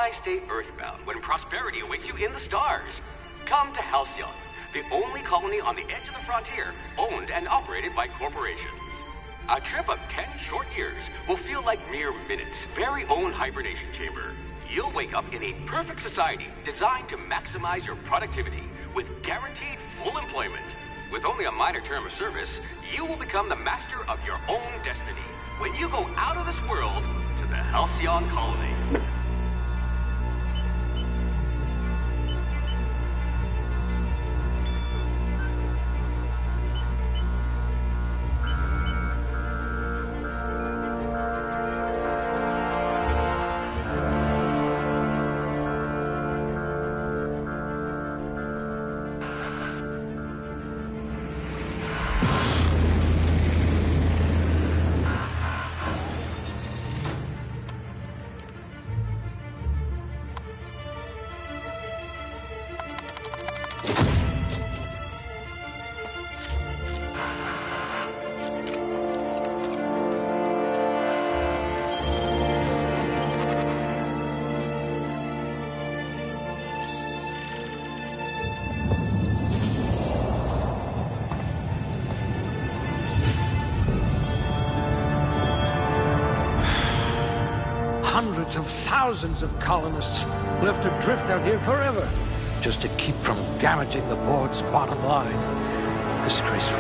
Why stay earthbound when prosperity awaits you in the stars? Come to Halcyon, the only colony on the edge of the frontier, owned and operated by corporations. A trip of 10 short years will feel like mere minutes. Very own hibernation chamber. You'll wake up in a perfect society designed to maximize your productivity with guaranteed full employment. With only a minor term of service, you will become the master of your own destiny when you go out of this world to the Halcyon colony. Hundreds of thousands of colonists left adrift out here forever, just to keep from damaging the board's bottom line. Disgraceful.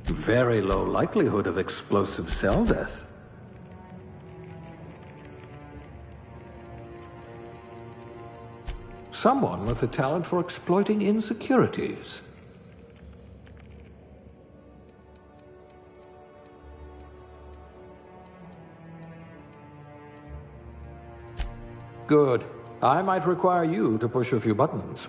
Very low likelihood of explosive cell death. Someone with a talent for exploiting insecurities. Good. I might require you to push a few buttons.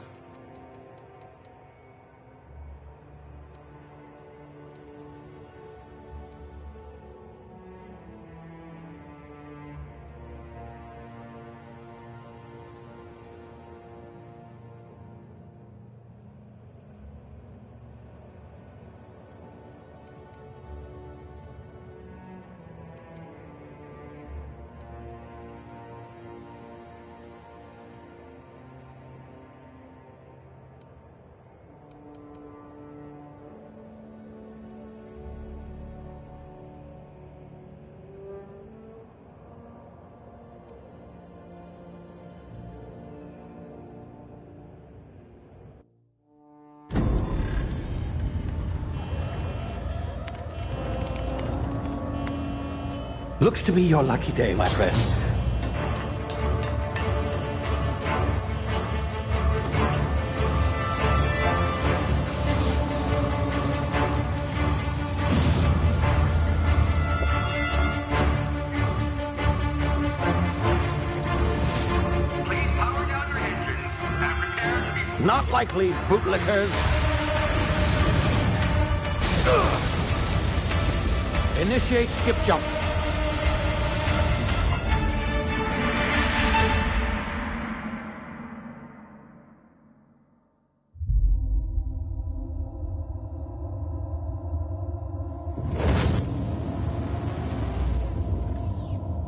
Looks to be your lucky day, my friend. Please power down your engines and prepare to be... Not likely, bootlickers. Initiate skip jump.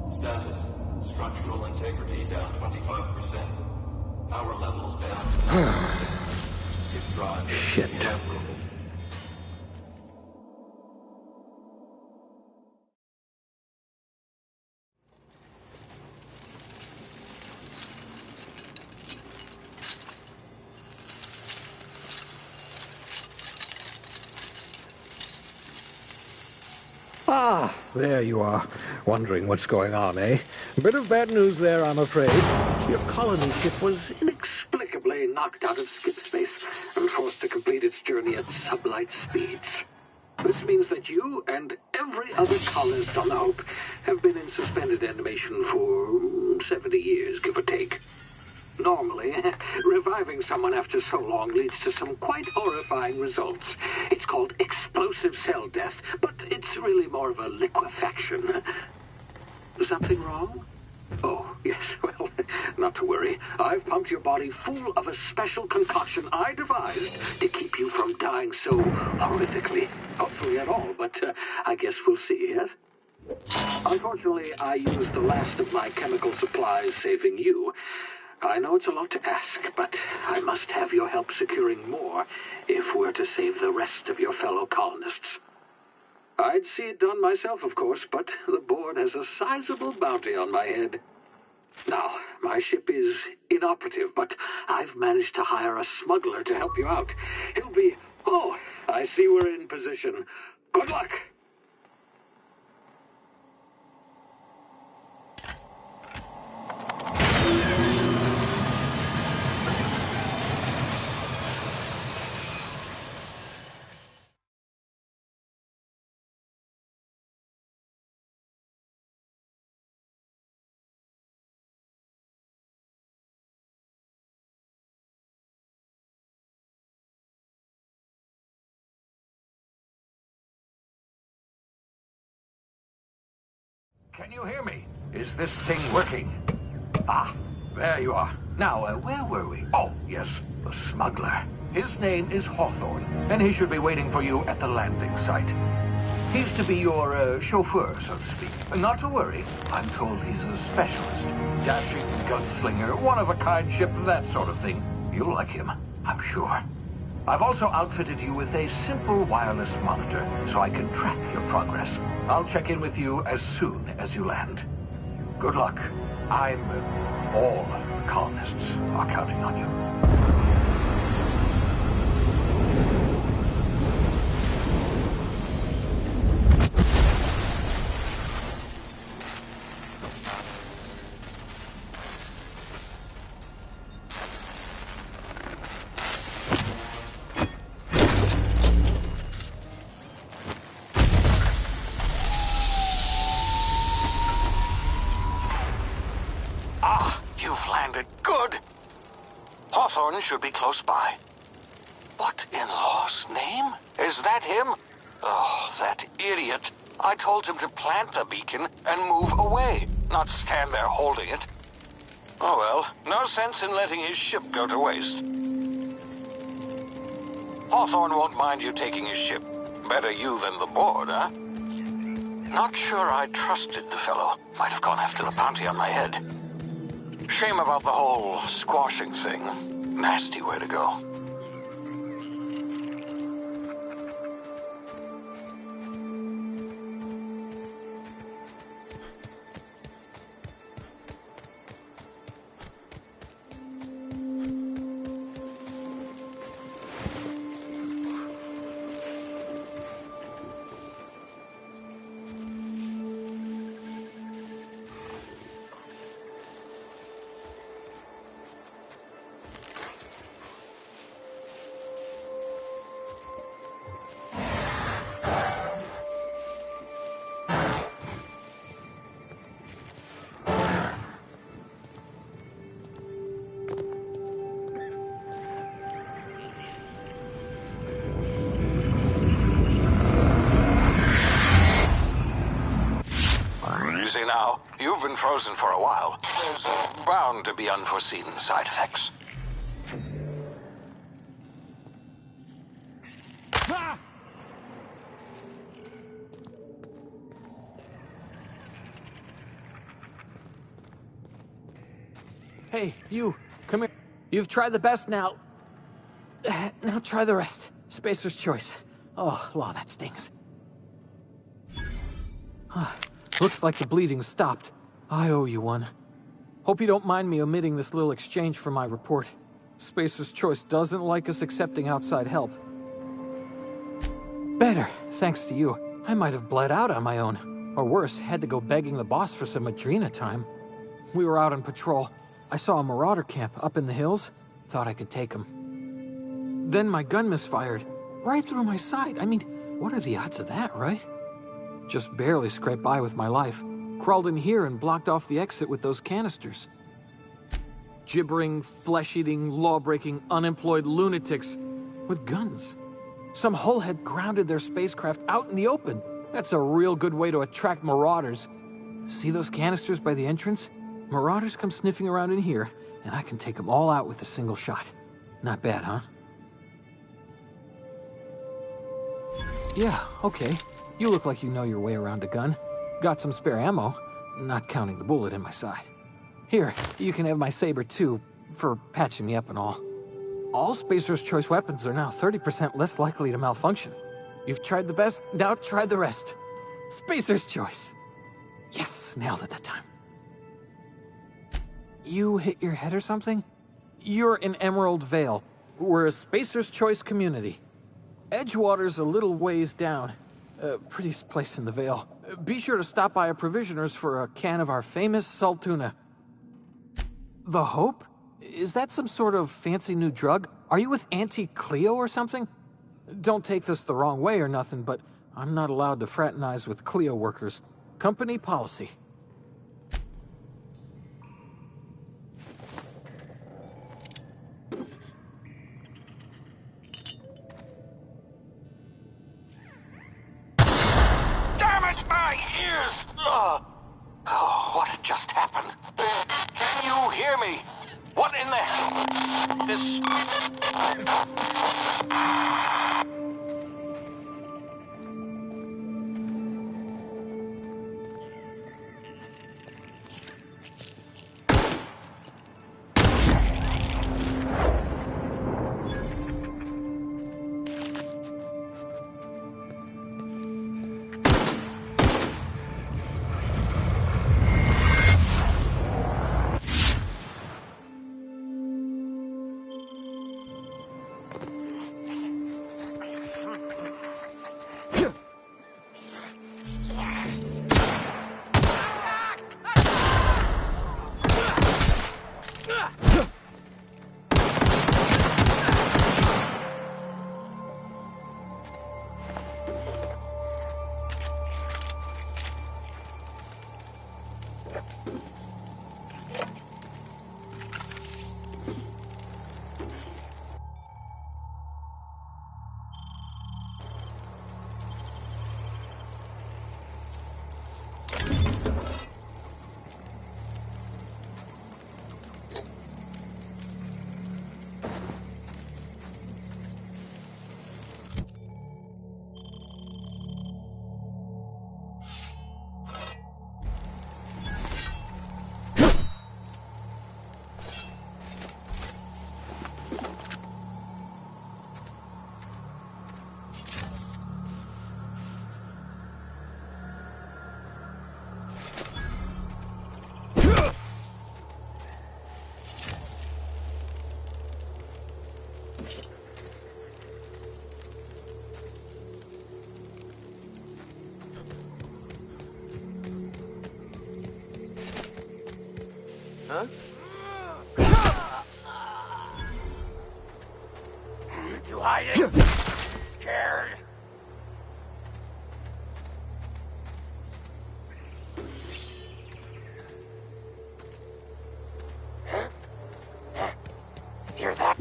Status. Structural integrity down 25%. Power levels down to 90%. Skip drive. Shit. Inoperable. Ah, there you are. Wondering what's going on, eh? A bit of bad news there, I'm afraid. Your colony ship was inexplicably knocked out of skip space and forced to complete its journey at sublight speeds. This means that you and every other colonist on the Hope have been in suspended animation for 70 years, give or take. Normally, reviving someone after so long leads to some quite horrifying results. It's called explosive cell death, but it's really more of a liquefaction. Something wrong? Oh, yes, well, not to worry. I've pumped your body full of a special concoction I devised to keep you from dying so horrifically. Hopefully at all, but I guess we'll see, yes? Unfortunately, I used the last of my chemical supplies saving you. I know it's a lot to ask, but I must have your help securing more if we're to save the rest of your fellow colonists. I'd see it done myself, of course, but the board has a sizable bounty on my head. Now, my ship is inoperative, but I've managed to hire a smuggler to help you out. He'll be... Oh, I see we're in position. Good luck! Can you hear me? Is this thing working? Ah, there you are. Now, where were we? Oh, yes, the smuggler. His name is Hawthorne, and he should be waiting for you at the landing site. He's to be your chauffeur, so to speak. Not to worry, I'm told he's a specialist. Dashing gunslinger, one-of-a-kind ship, that sort of thing. You'll like him, I'm sure. I've also outfitted you with a simple wireless monitor, so I can track your progress. I'll check in with you as soon as you land. Good luck. All the colonists are counting on you. Hawthorne should be close by. What in law's name? Is that him? Oh, that idiot. I told him to plant the beacon and move away, not stand there holding it. Oh well, no sense in letting his ship go to waste. Hawthorne won't mind you taking his ship. Better you than the board, huh? Not sure I trusted the fellow. Might have gone after the bounty on my head. Shame about the whole squashing thing. Nasty way to go. Now, you've been frozen for a while. There's bound to be unforeseen side effects. Ah! Hey, you, come here. You've tried the best now. Now try the rest. Spacer's choice. Oh, law, that stings. Looks like the bleeding stopped. I owe you one. Hope you don't mind me omitting this little exchange from my report. Spacer's Choice doesn't like us accepting outside help. Better, thanks to you. I might have bled out on my own. Or worse, had to go begging the boss for some Adrena time. We were out on patrol. I saw a marauder camp up in the hills. Thought I could take him. Then my gun misfired. Right through my side. I mean, what are the odds of that, right? Just barely scraped by with my life. Crawled in here and blocked off the exit with those canisters. Gibbering, flesh-eating, law-breaking, unemployed lunatics with guns. Some hull had grounded their spacecraft out in the open. That's a real good way to attract marauders. See those canisters by the entrance? Marauders come sniffing around in here, and I can take them all out with a single shot. Not bad, huh? Yeah, okay. You look like you know your way around a gun. Got some spare ammo, not counting the bullet in my side. Here, you can have my saber too, for patching me up and all. All Spacer's Choice weapons are now 30% less likely to malfunction. You've tried the best, now try the rest. Spacer's Choice. Yes, nailed it that time. You hit your head or something? You're in Emerald Vale. We're a Spacer's Choice community. Edgewater's a little ways down. Prettiest place in the Vale. Be sure to stop by a provisioner's for a can of our famous salt tuna. The Hope? Is that some sort of fancy new drug? Are you with Auntie Cleo or something? Don't take this the wrong way or nothing, but I'm not allowed to fraternize with Cleo workers. Company policy. Damn it, my ears! Oh, what just happened? Can you hear me? What in the hell? This... Huh? You hiding? Scared? Hear that?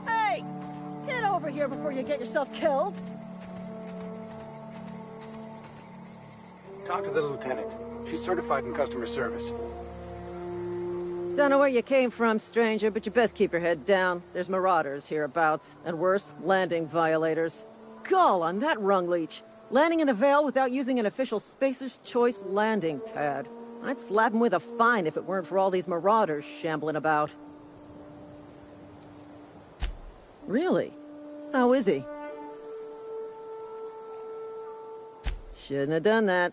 Hey! Get over here before you get yourself killed! Talk to the lieutenant. She's certified in customer service. Don't know where you came from, stranger, but you best keep your head down. There's marauders hereabouts, and worse, landing violators. Gall on that rung leech. Landing in the Vale without using an official Spacer's Choice landing pad. I'd slap him with a fine if it weren't for all these marauders shambling about. Really? How is he? Shouldn't have done that.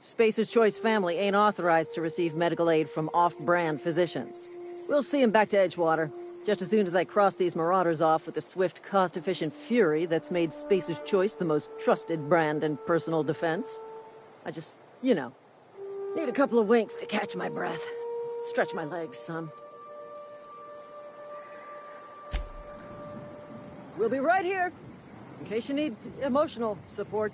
Spacer's Choice family ain't authorized to receive medical aid from off-brand physicians. We'll see him back to Edgewater, just as soon as I cross these marauders off with the swift, cost-efficient fury that's made Spacer's Choice the most trusted brand in personal defense. I just, you know, need a couple of winks to catch my breath. Stretch my legs some. We'll be right here, in case you need emotional support.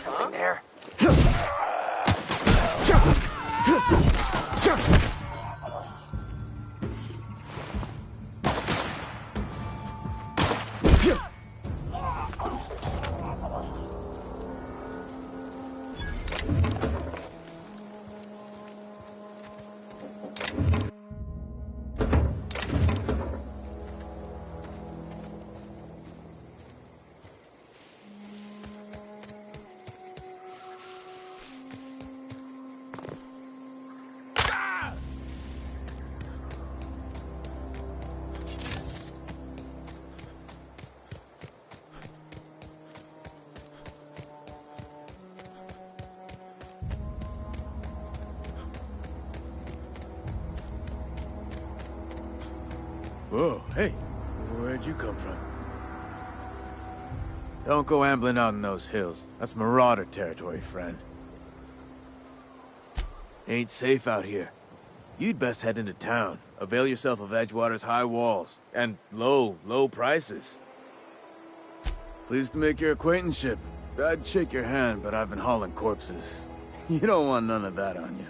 Something there. Whoa, hey, where'd you come from? Don't go ambling out in those hills. That's Marauder territory, friend. Ain't safe out here. You'd best head into town. Avail yourself of Edgewater's high walls. And low prices. Pleased to make your acquaintanceship. I'd shake your hand, but I've been hauling corpses. You don't want none of that on you.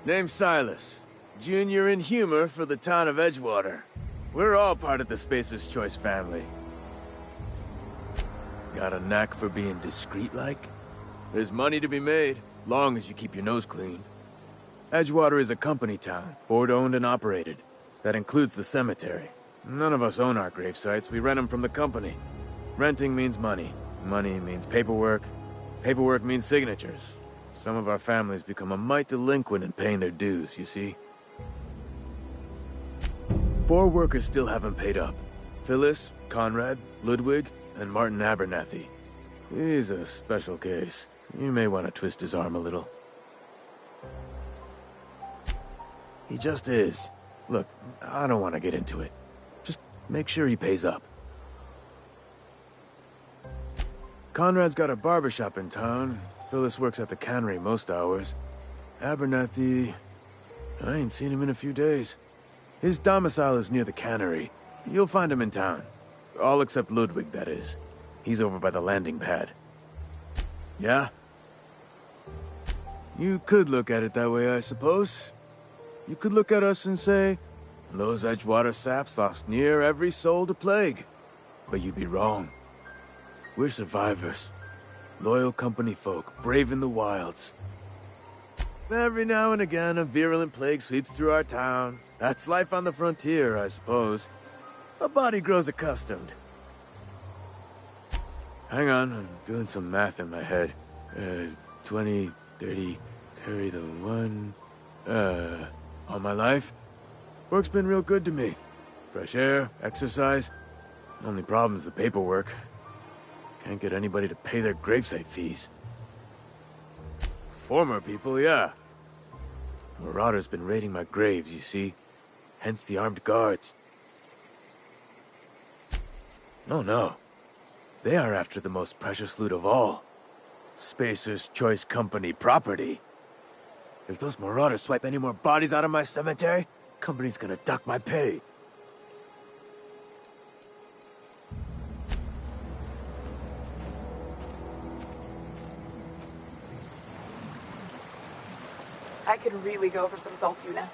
Name's Silas. Junior in humor for the town of Edgewater. We're all part of the Spacer's Choice family. Got a knack for being discreet-like? There's money to be made, long as you keep your nose clean. Edgewater is a company town, board-owned and operated. That includes the cemetery. None of us own our grave sites, we rent them from the company. Renting means money. Money means paperwork. Paperwork means signatures. Some of our families become a mite delinquent in paying their dues, you see? 4 workers still haven't paid up. Phyllis, Conrad, Ludwig, and Martin Abernathy. He's a special case. You may want to twist his arm a little. He just is. Look, I don't want to get into it. Just make sure he pays up. Conrad's got a barbershop in town. Phyllis works at the cannery most hours. Abernathy... I ain't seen him in a few days. His domicile is near the cannery. You'll find him in town. All except Ludwig, that is. He's over by the landing pad. Yeah? You could look at it that way, I suppose. You could look at us and say, those Edgewater saps lost near every soul to plague. But you'd be wrong. We're survivors. Loyal company folk, brave in the wilds. Every now and again, a virulent plague sweeps through our town. That's life on the frontier, I suppose. A body grows accustomed. Hang on, I'm doing some math in my head. 20, 30, carry the 1... all my life? Work's been real good to me. Fresh air, exercise. Only problem's the paperwork. Can't get anybody to pay their gravesite fees. Former people, yeah. Marauder's been raiding my graves, you see. Hence the armed guards. Oh no. They are after the most precious loot of all. Spacer's Choice Company property. If those Marauders swipe any more bodies out of my cemetery, company's gonna duck my pay. I could really go for some salt tuna.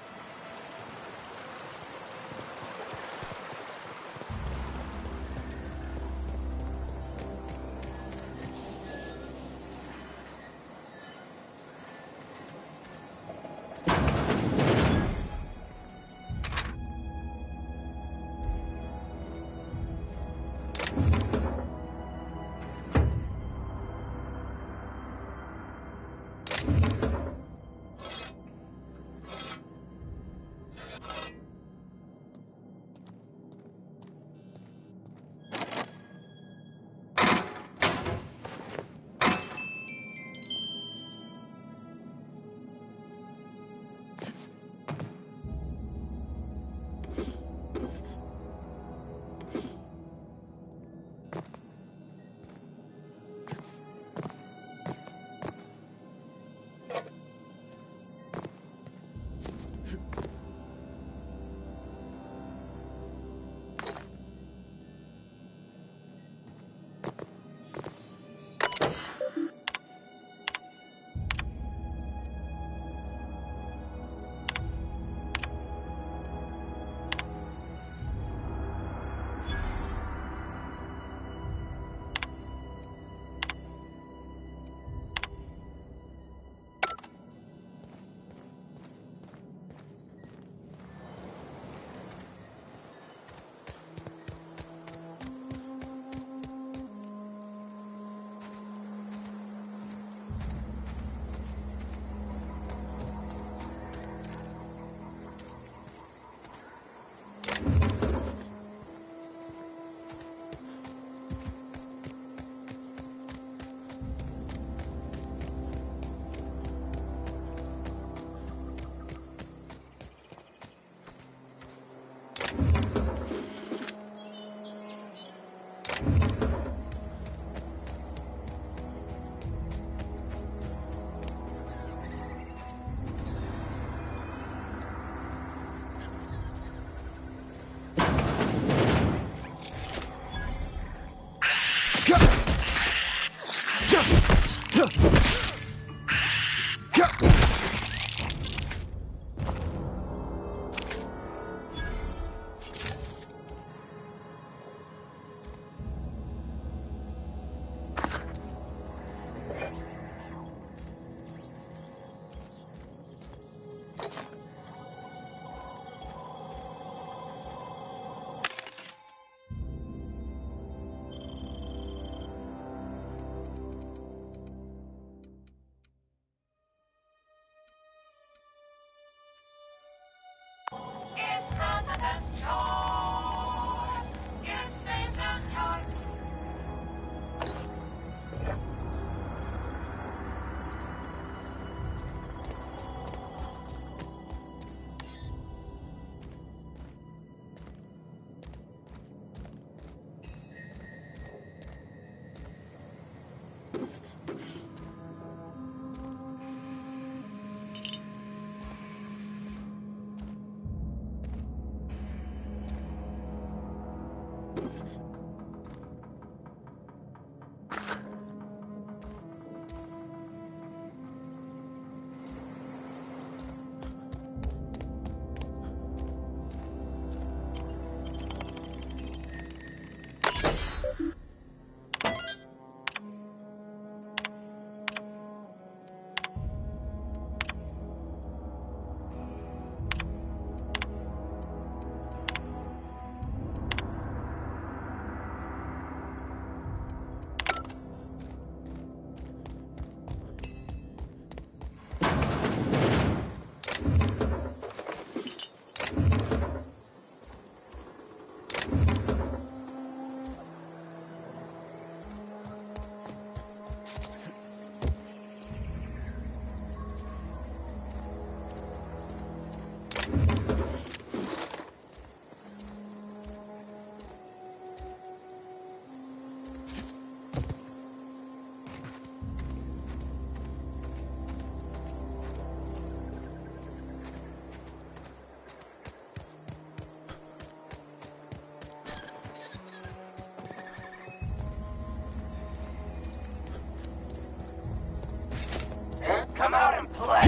Come out and play!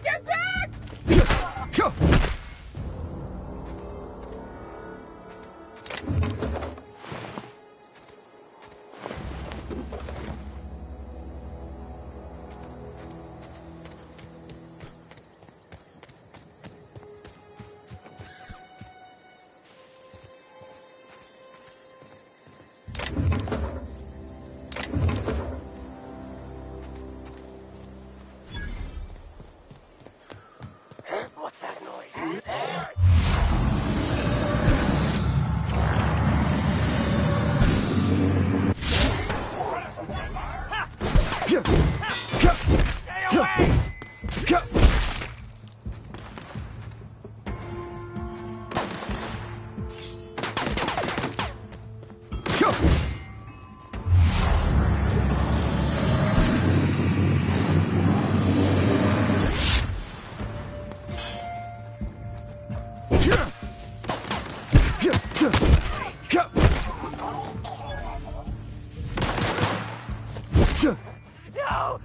Get back! What's that noise? Stay away! No!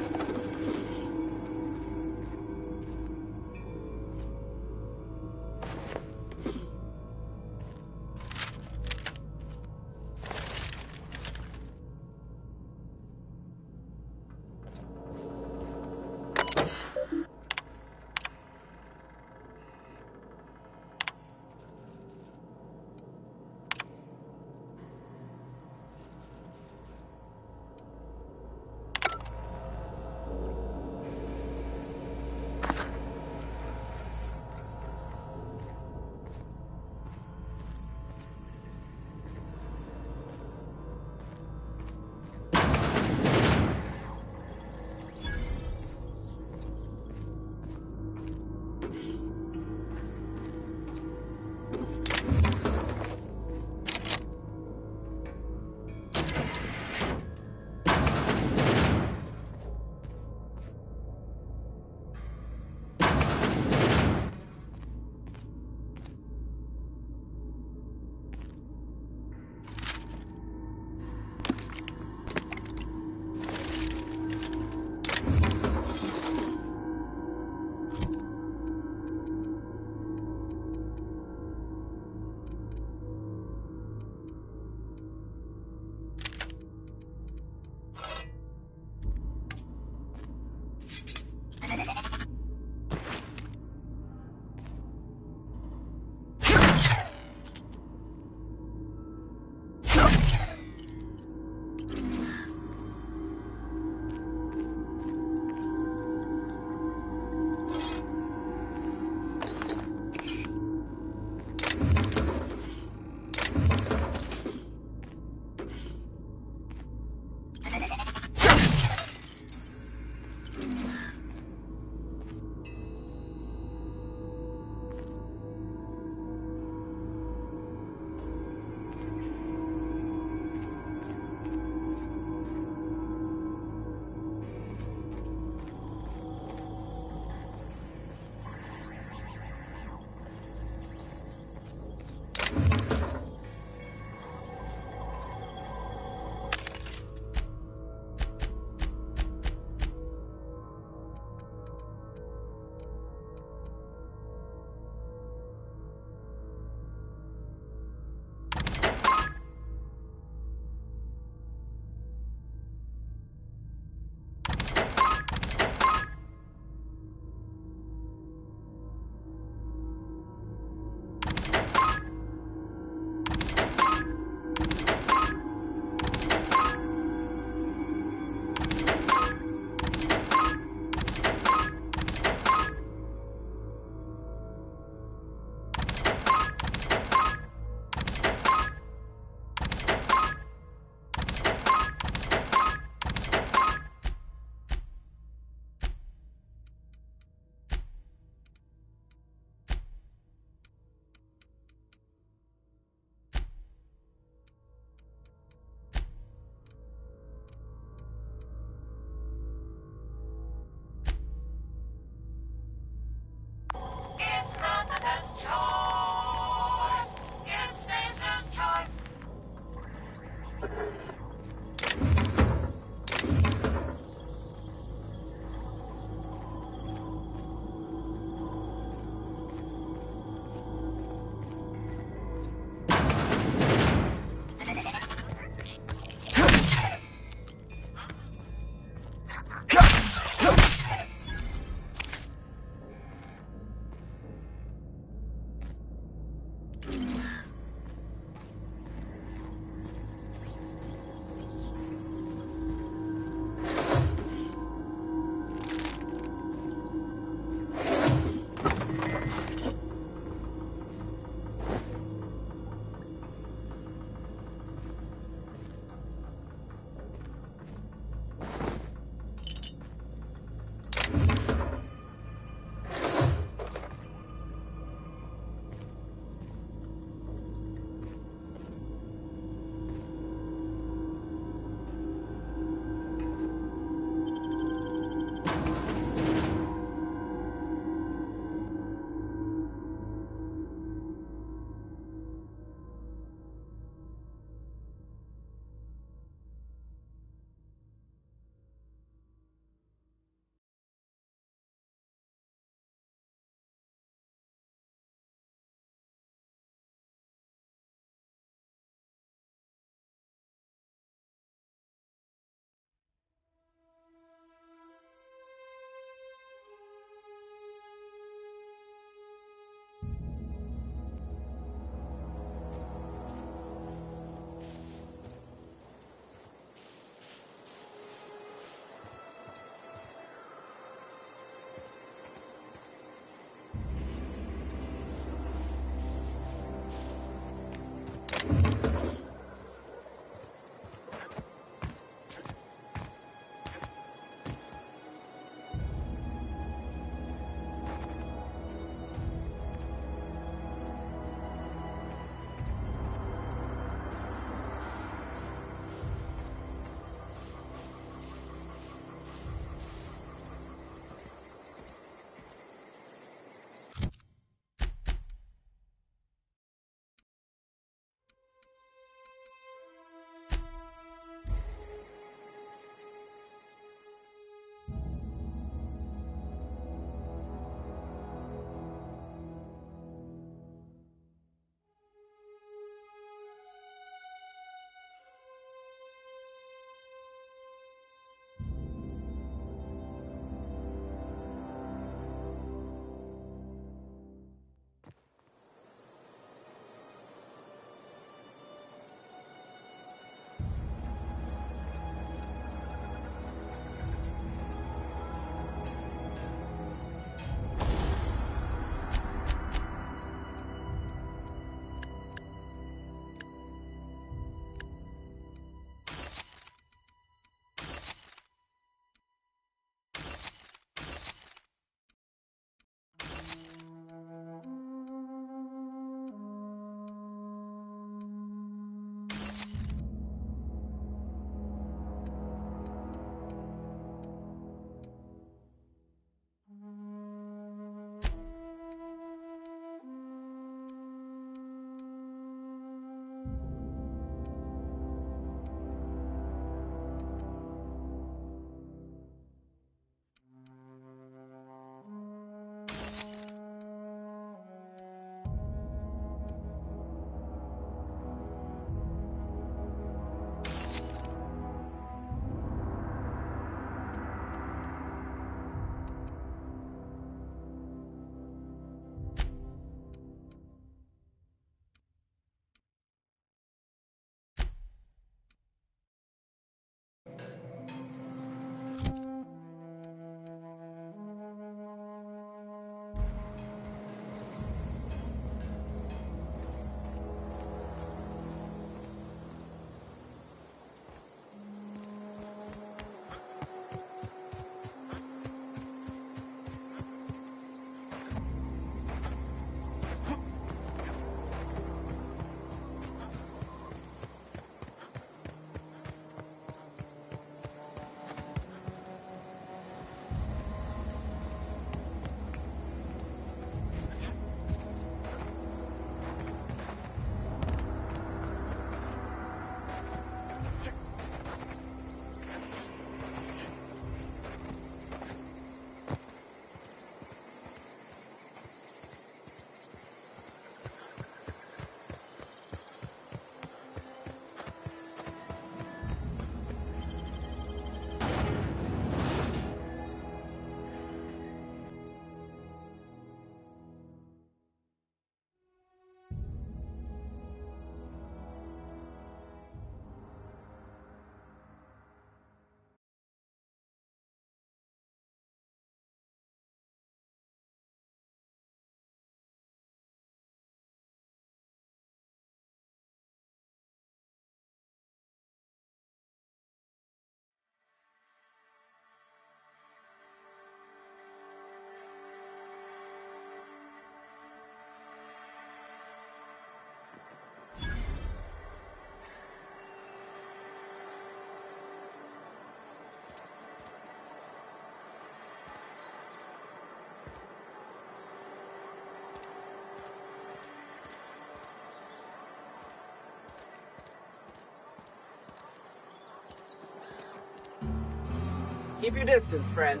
Keep your distance, friend.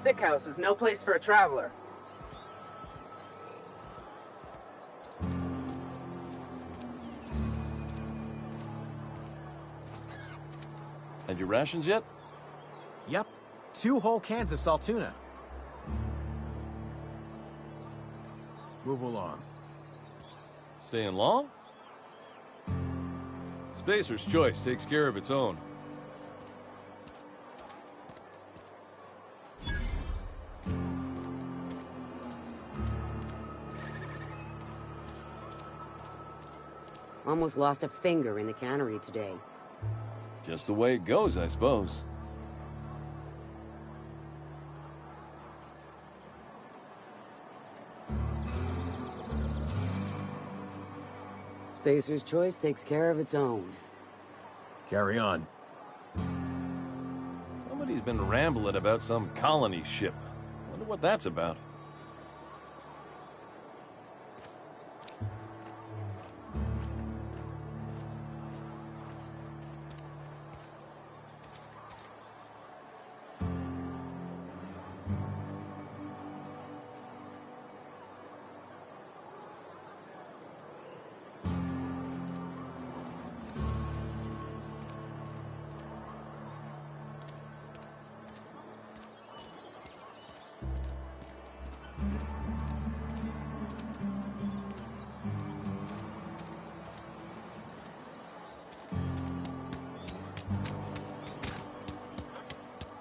Sick house is no place for a traveler. Had your rations yet? Yep. 2 whole cans of salt tuna. Move along. Staying long? Spacer's Choice takes care of its own. Almost lost a finger in the cannery today. Just the way it goes, I suppose. Spacer's Choice takes care of its own. Carry on. Somebody's been rambling about some colony ship. Wonder what that's about.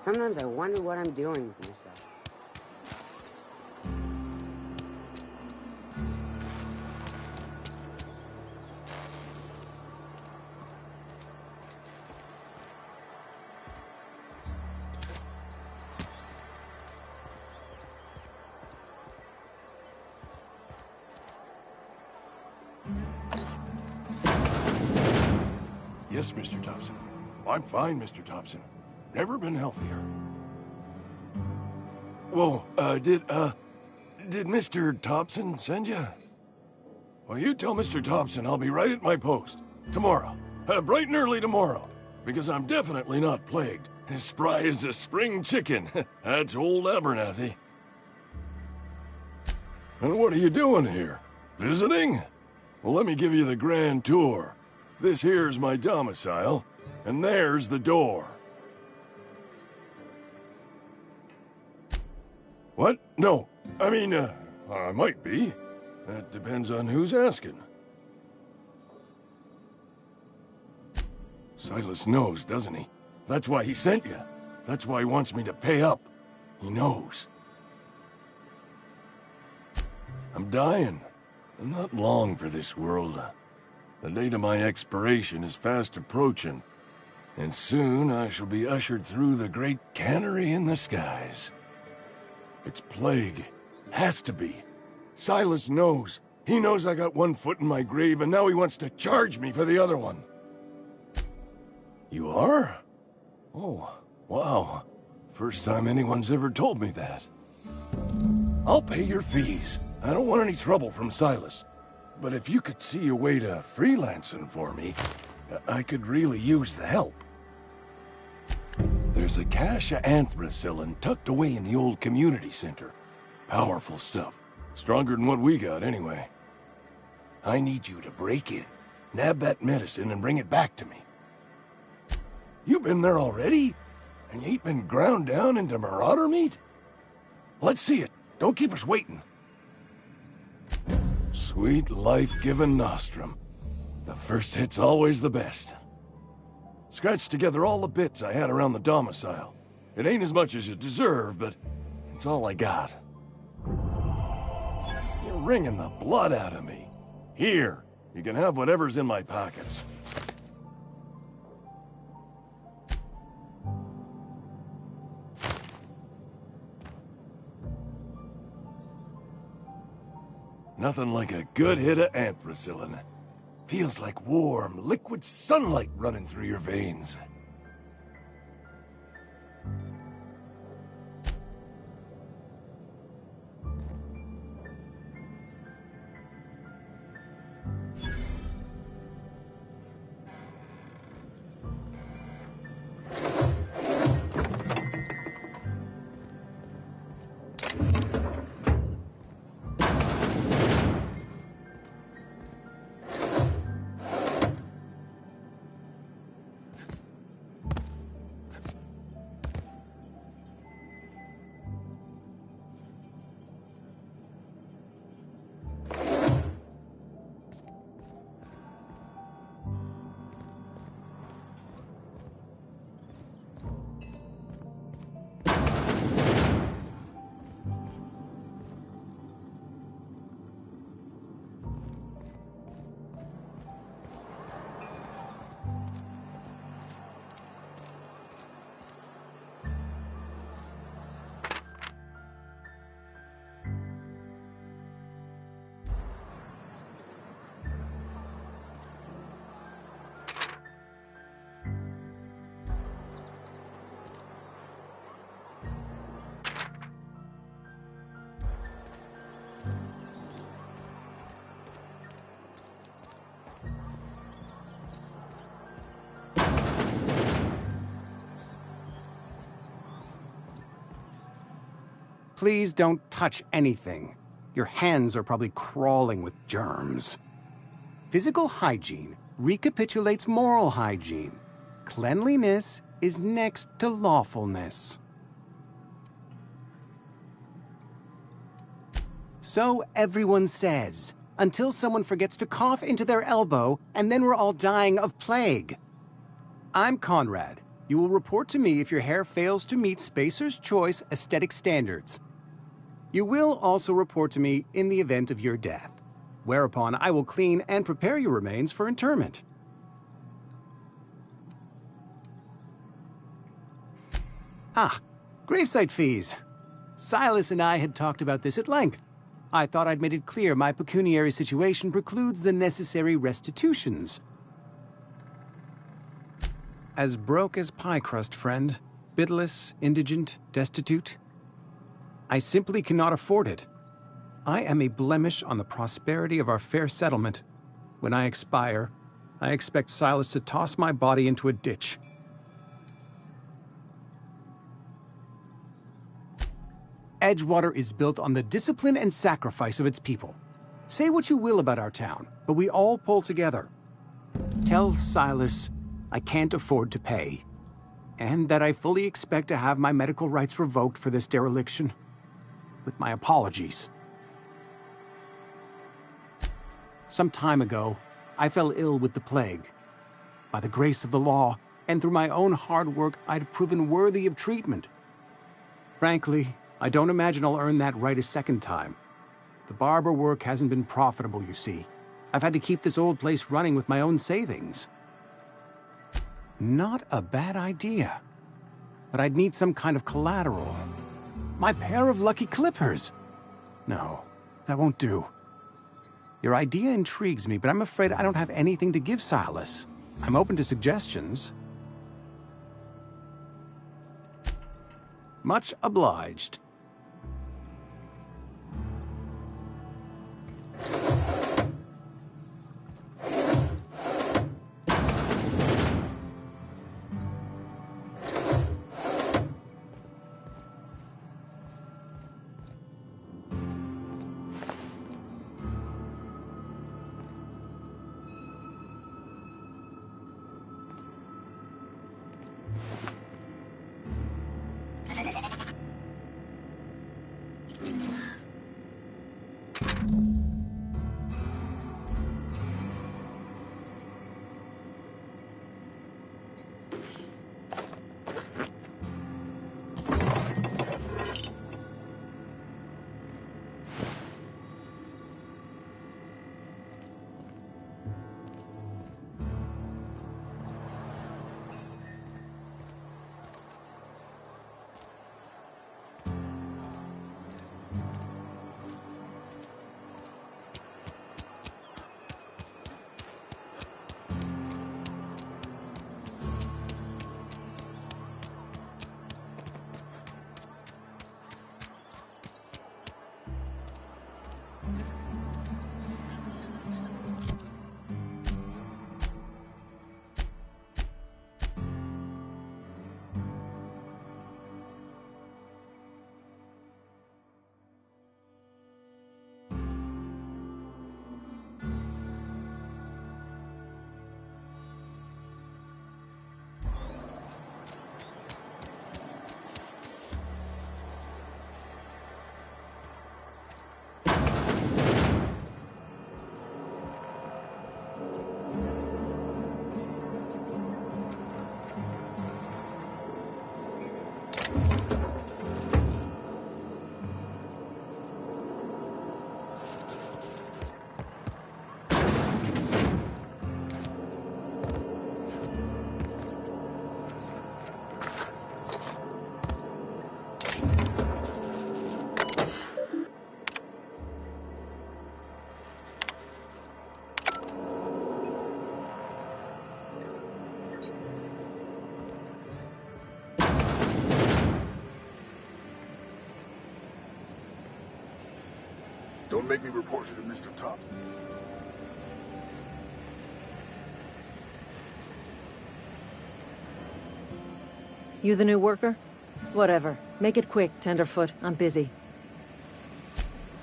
Sometimes I wonder what I'm doing with myself. Yes, Mr. Thompson. I'm fine, Mr. Thompson. Never been healthier. Whoa, did Mr. Thompson send you? Well, you tell Mr. Thompson I'll be right at my post. Tomorrow. Bright and early tomorrow. Because I'm definitely not plagued. As spry as a spring chicken. That's old Abernathy. And what are you doing here? Visiting? Well, let me give you the grand tour. This here's my domicile, and there's the door. What? No. I mean, I might be. That depends on who's asking. Silas knows, doesn't he? That's why he sent you. That's why he wants me to pay up. He knows. I'm dying. I'm not long for this world. The date of my expiration is fast approaching. And soon I shall be ushered through the great cannery in the skies. It's plague. Has to be. Silas knows. He knows I got one foot in my grave, and now he wants to charge me for the other one. You are? Oh, wow. First time anyone's ever told me that. I'll pay your fees. I don't want any trouble from Silas. But if you could see a way to freelancing for me, I could really use the help. There's a cache of anthracillin tucked away in the old community center. Powerful stuff. Stronger than what we got, anyway. I need you to break in, nab that medicine, and bring it back to me. You been there already? And you ain't been ground down into marauder meat? Let's see it. Don't keep us waiting. Sweet life-giving nostrum. The first hit's always the best. Scratched together all the bits I had around the domicile. It ain't as much as you deserve, but it's all I got. You're wringing the blood out of me. Here, you can have whatever's in my pockets. Nothing like a good hit of anthracillin. Feels like warm, liquid sunlight running through your veins. Please don't touch anything. Your hands are probably crawling with germs. Physical hygiene recapitulates moral hygiene. Cleanliness is next to lawfulness. So everyone says, until someone forgets to cough into their elbow, and then we're all dying of plague. I'm Conrad. You will report to me if your hair fails to meet Spacer's Choice aesthetic standards. You will also report to me in the event of your death, whereupon I will clean and prepare your remains for interment. Ah, gravesite fees. Silas and I had talked about this at length. I thought I'd made it clear my pecuniary situation precludes the necessary restitutions. As broke as pie crust, friend. Bidless, indigent, destitute. I simply cannot afford it. I am a blemish on the prosperity of our fair settlement. When I expire, I expect Silas to toss my body into a ditch. Edgewater is built on the discipline and sacrifice of its people. Say what you will about our town, but we all pull together. Tell Silas I can't afford to pay, and that I fully expect to have my medical rights revoked for this dereliction. With my apologies. Some time ago, I fell ill with the plague. By the grace of the law, and through my own hard work, I'd proven worthy of treatment. Frankly, I don't imagine I'll earn that right a second time. The barber work hasn't been profitable, you see. I've had to keep this old place running with my own savings. Not a bad idea. But I'd need some kind of collateral. My pair of lucky clippers! No, that won't do. Your idea intrigues me, but I'm afraid I don't have anything to give Silas. I'm open to suggestions. Much obliged. Don't make me report you to Mr. Top. You the new worker? Whatever. Make it quick, Tenderfoot. I'm busy.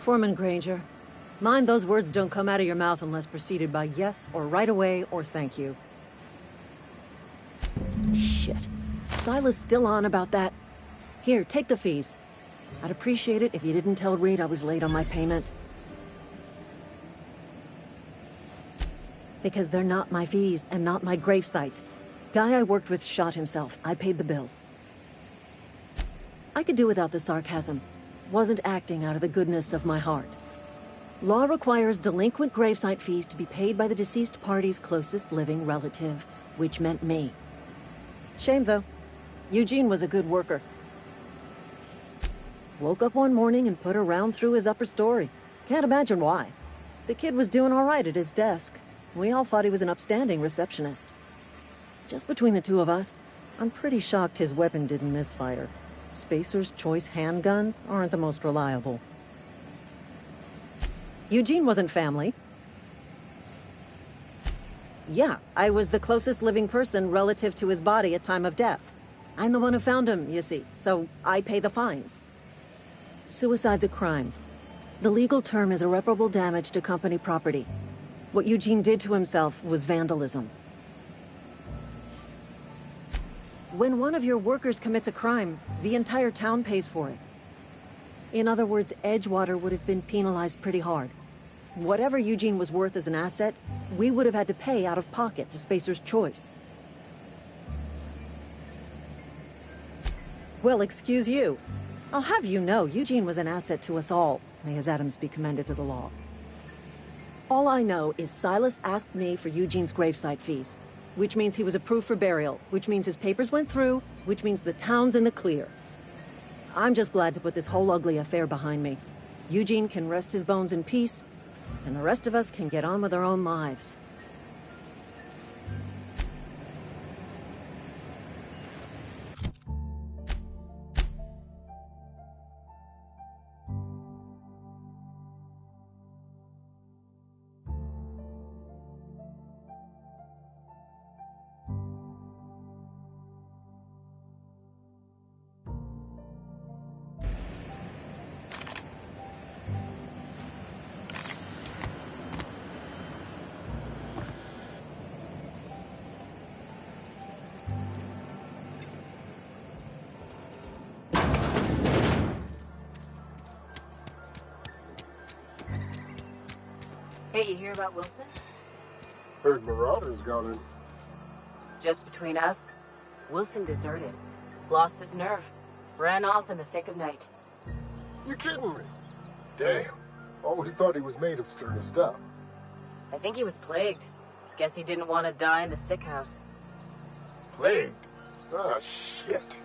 Foreman Granger, mind those words don't come out of your mouth unless preceded by yes or right away or thank you. Shit. Silas still on about that? Here, take the fees. I'd appreciate it if you didn't tell Reed I was late on my payment. Because they're not my fees and not my gravesite. Guy I worked with shot himself. I paid the bill. I could do without the sarcasm. Wasn't acting out of the goodness of my heart. Law requires delinquent gravesite fees to be paid by the deceased party's closest living relative, which meant me. Shame, though. Eugene was a good worker. Woke up one morning and put a round through his upper story. Can't imagine why. The kid was doing all right at his desk. We all thought he was an upstanding receptionist. Just between the two of us, I'm pretty shocked his weapon didn't misfire. Spacer's Choice handguns aren't the most reliable. Eugene wasn't family. Yeah, I was the closest living person relative to his body at time of death. I'm the one who found him, you see, so I pay the fines. Suicide's a crime. The legal term is irreparable damage to company property. What Eugene did to himself was vandalism. When one of your workers commits a crime, the entire town pays for it. In other words, Edgewater would have been penalized pretty hard. Whatever Eugene was worth as an asset, we would have had to pay out of pocket to Spacer's Choice. Well, excuse you. I'll have you know, Eugene was an asset to us all. May his atoms be commended to the law. All I know is Silas asked me for Eugene's gravesite fees, which means he was approved for burial, which means his papers went through, which means the town's in the clear. I'm just glad to put this whole ugly affair behind me. Eugene can rest his bones in peace, and the rest of us can get on with our own lives. Hey, you hear about Wilson? Heard Marauders got in. Just between us, Wilson deserted. Lost his nerve. Ran off in the thick of night. You kidding me? Damn. Always thought he was made of sterner stuff. I think he was plagued. Guess he didn't want to die in the sick house. Plagued? Ah, shit.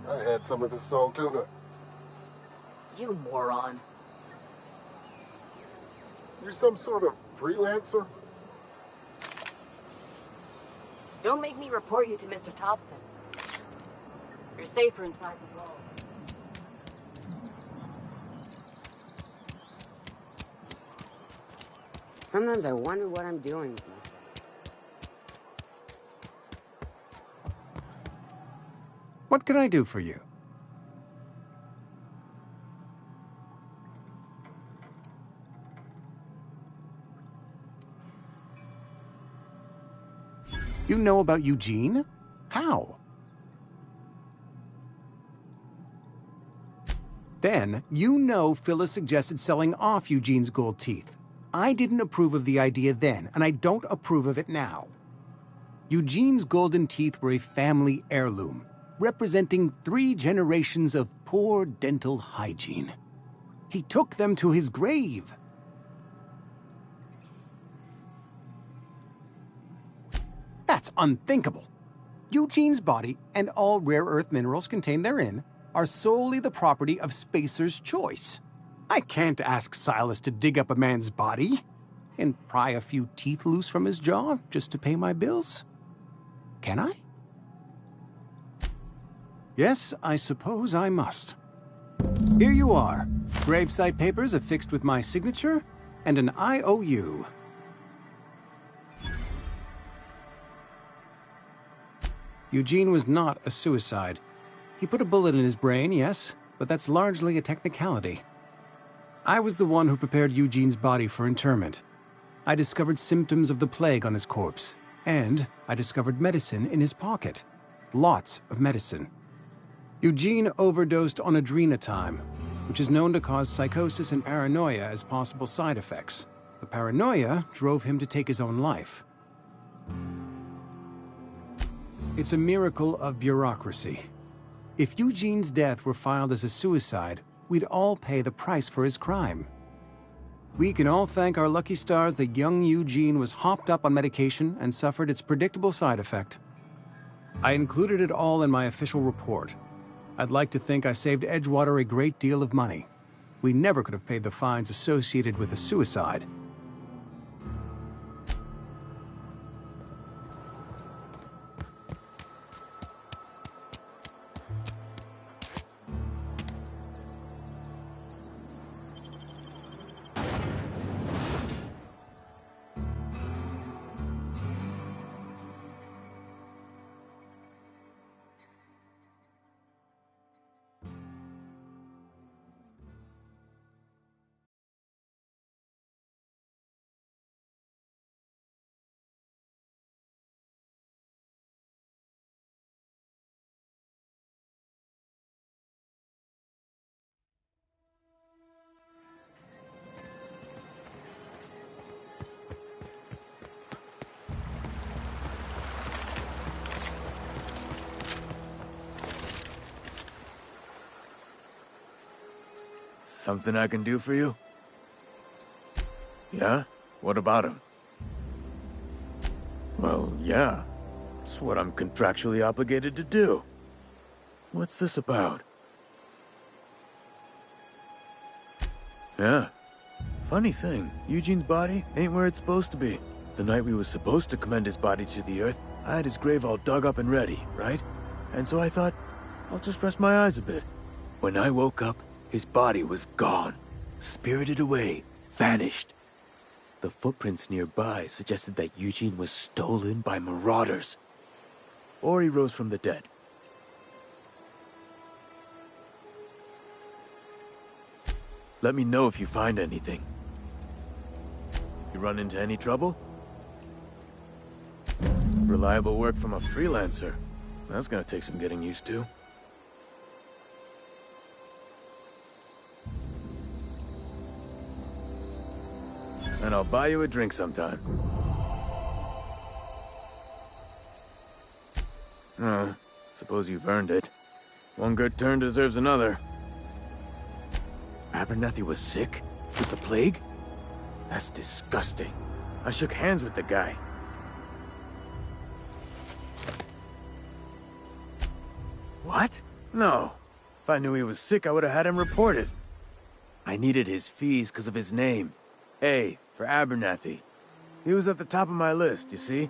I had some of his salt tuna. You moron. You some sort of freelancer? Don't make me report you to Mr. Thompson. You're safer inside the walls. Sometimes I wonder what I'm doing with myself. What can I do for you? You know about Eugene? How? Then, you know Phyllis suggested selling off Eugene's gold teeth. I didn't approve of the idea then, and I don't approve of it now. Eugene's golden teeth were a family heirloom, representing 3 generations of poor dental hygiene. He took them to his grave. That's unthinkable. Eugene's body and all rare earth minerals contained therein are solely the property of Spacer's Choice. I can't ask Silas to dig up a man's body and pry a few teeth loose from his jaw just to pay my bills. Can I? Yes, I suppose I must. Here you are. Gravesite papers affixed with my signature and an IOU. Eugene was not a suicide. He put a bullet in his brain, yes, but that's largely a technicality. I was the one who prepared Eugene's body for interment. I discovered symptoms of the plague on his corpse, and I discovered medicine in his pocket. Lots of medicine. Eugene overdosed on adrenatime, which is known to cause psychosis and paranoia as possible side effects. The paranoia drove him to take his own life. It's a miracle of bureaucracy. If Eugene's death were filed as a suicide, we'd all pay the price for his crime. We can all thank our lucky stars that young Eugene was hopped up on medication and suffered its predictable side effect. I included it all in my official report. I'd like to think I saved Edgewater a great deal of money. We never could have paid the fines associated with a suicide. Something I can do for you? Yeah? What about him? Well, yeah. It's what I'm contractually obligated to do. What's this about? Yeah. Funny thing, Eugene's body ain't where it's supposed to be. The night we was supposed to commend his body to the earth, I had his grave all dug up and ready, right? And so I thought, I'll just rest my eyes a bit. When I woke up, his body was gone. Spirited away. Vanished. The footprints nearby suggested that Eugene was stolen by marauders. Or he rose from the dead. Let me know if you find anything. You run into any trouble? Reliable work from a freelancer. That's gonna take some getting used to. And I'll buy you a drink sometime. Oh, suppose you've earned it. One good turn deserves another. Abernathy was sick? With the plague? That's disgusting. I shook hands with the guy. What? No. If I knew he was sick, I would have had him reported. I needed his fees because of his name. A, for Abernathy. He was at the top of my list, you see?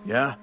Yeah?